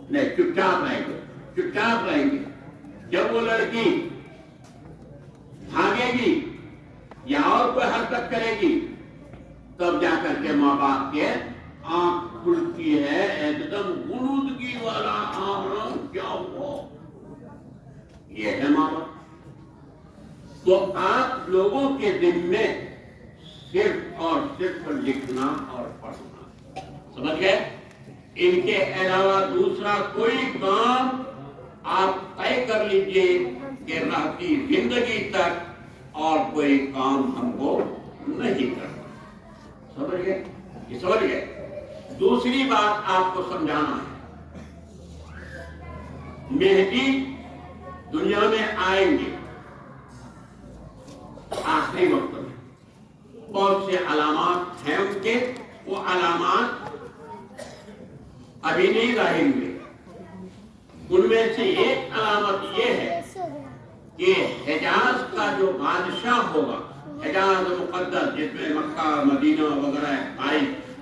نہیں چپ چاپ رہیں گے. جب وہ لڑکی بھاگے گی یا اور کوئی حرکت کرے گی تب جا کر کے ماں باپ کے آنکھ کھلتی ہے. ایک دم غنودگی والا آنکھ کیا ہوا. یہ ہے ماں باپ. تو آپ لوگوں کے دن میں صرف اور صرف لکھنا اور پڑھنا. سمجھ گئے؟ ان کے علاوہ دوسرا کوئی کام آپ طے کر لیجئے کہ رہتی زندگی تک اور کوئی کام ہم کو نہیں کرنا. سمجھ گئے؟ یہ سمجھ گئے؟ دوسری بات آپ کو سمجھانا ہے. مہدی دنیا میں آئیں گے آخری وقت میں. بہت سے علامات ہیں ان کے. وہ علامات ابھی نہیں ظاہر ہوئے. ان میں سے ایک علامت یہ ہے کہ حجاز کا جو بادشاہ ہوگا، حجاز مقدس جس میں مکہ مدینہ وغیرہ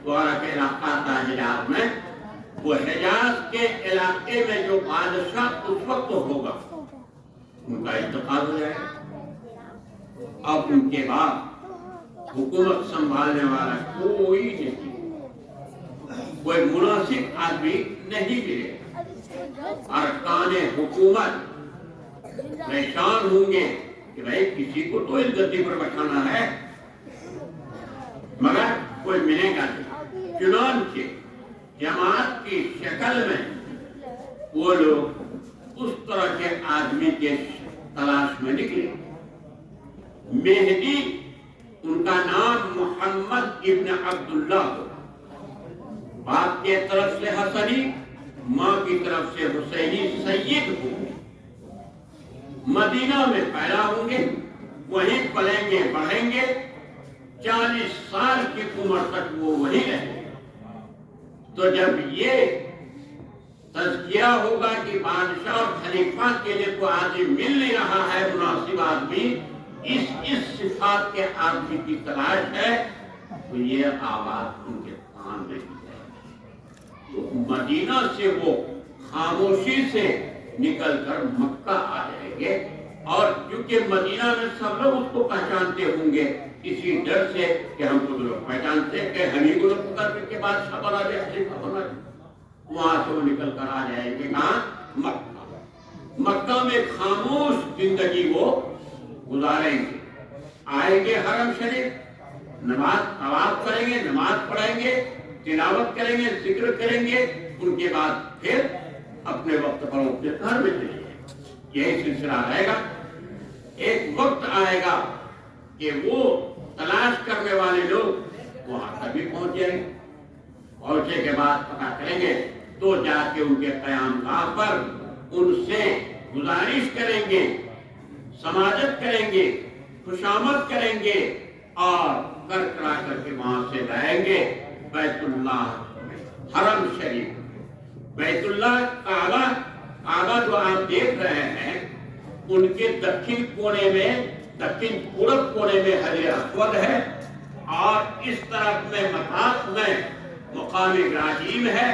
وغیرہ کے علاقات ہے حجاز میں، وہ حجاز کے علاقے میں جو بادشاہ اس وقت ہوگا ان کا انتقال ہو جائے گا. اب ان کے بعد حکومت سنبھالنے والا کوئی نہیں، کوئی مناسب آدمی نہیں ملے. ارکان حکومت پریشان ہوں گے کہ بھائی کسی کو تو اس گدی پر بٹھانا ہے، مگر کوئی ملے گا نہیں. چنانچہ جماعت کی شکل میں وہ لوگ اس طرح کے آدمی کے تلاش میں نکلے. مہدی ان کا نام محمد ابن عبداللہ ہو. باپ کے طرف سے حسنی، ماں کی طرف سے حسینی سید ہوں گے. مدینہ میں پیدا ہوں گے، وہیں پلیں گے بڑھیں گے. 40 سال کی عمر تک وہ وہیں رہیں گے. تو جب یہ تذکیہ ہوگا کہ بادشاہ اور خلیفہ کے لیے کوئی آدمی مل نہیں رہا ہے، مناسب آدمی، اس صفات کے آدمی کی تلاش ہے، تو یہ آواز ان کے کان میں کی جائے گی. تو مدینہ سے وہ خاموشی سے نکل کر مکہ آ جائیں گے. اور کیونکہ مدینہ میں سب لوگ اس کو پہچانتے ہوں گے، اسی ڈر سے کہ ہم کو لوگ پہچانتے ہیں کہ ہم ہی کو لوگ پکڑ کے بادشاہ بنا دے، خلیفہ بنا دے. وہاں سے وہ نکل کر آ جائیں گے کہاں؟ مکہ. مکہ میں خاموش زندگی وہ گزاریں گے. آئیں گے حرم شریف، نماز طواف کریں گے، نماز پڑھیں گے، تلاوت کریں گے، ذکر کریں گے. ان کے بعد پھر اپنے وقت پر اپنے گھر میں چلے جائیں. یہی سلسلہ رہے گا. ایک وقت آئے گا کہ وہ تلاش کرنے والے لوگ وہاں تک بھی پہنچ جائیں گے. پہنچے کے بعد پتہ کریں گے تو جا کے ان کے قیام گاہ پر ان سے گزارش کریں گے، سماجت کریں گے، خوشامد کریں گے اور کر کرا کر کے وہاں سے لائیں گے بیت اللہ حرم شریف. بیت اللہ کعبہ جو آپ دیکھ رہے ہیں ان کے دکن کونے میں، دکن پورب کونے میں حجر اسود ہے اور اس طرف میں مطاف میں مقام ابراہیم ہے.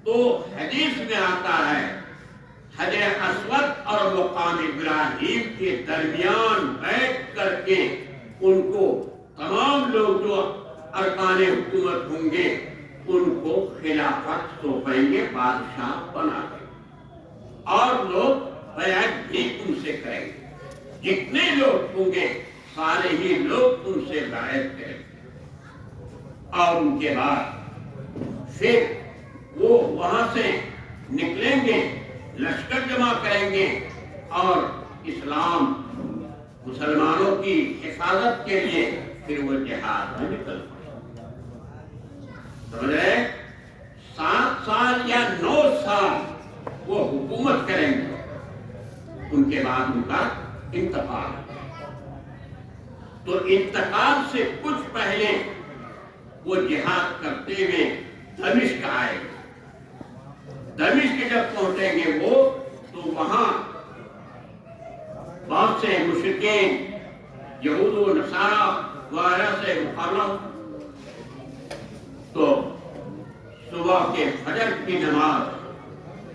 تو حدیث میں آتا ہے حجر اسود اور مقام ابراہیم کے درمیان بیٹھ کر کے ان کو تمام لوگ جو ارکان حکومت ہوں گے ان کو خلافت سونپیں گے، بادشاہ بنا کے، اور لوگ بیعت بھی ان سے کریں گے. جتنے لوگ ہوں گے سارے ہی لوگ ان سے بیعت کریں گے. اور ان کے بعد پھر وہ وہاں سے نکلیں گے، لشکر جمع کریں گے اور اسلام مسلمانوں کی حفاظت کے لیے پھر وہ جہاد میں نکل پڑے. سمجھ رہے؟ 7 سال یا 9 سال وہ حکومت کریں گے. ان کے بعد ان کا انتقال. تو انتقال سے کچھ پہلے وہ جہاد کرتے ہوئے دمشق آئے. دمشق جب پہنچیں گے وہ تو وہاں بہت سے مشرکین یہود و نصارہ وغیرہ سے مقابلہ. تو صبح کے فجر کی نماز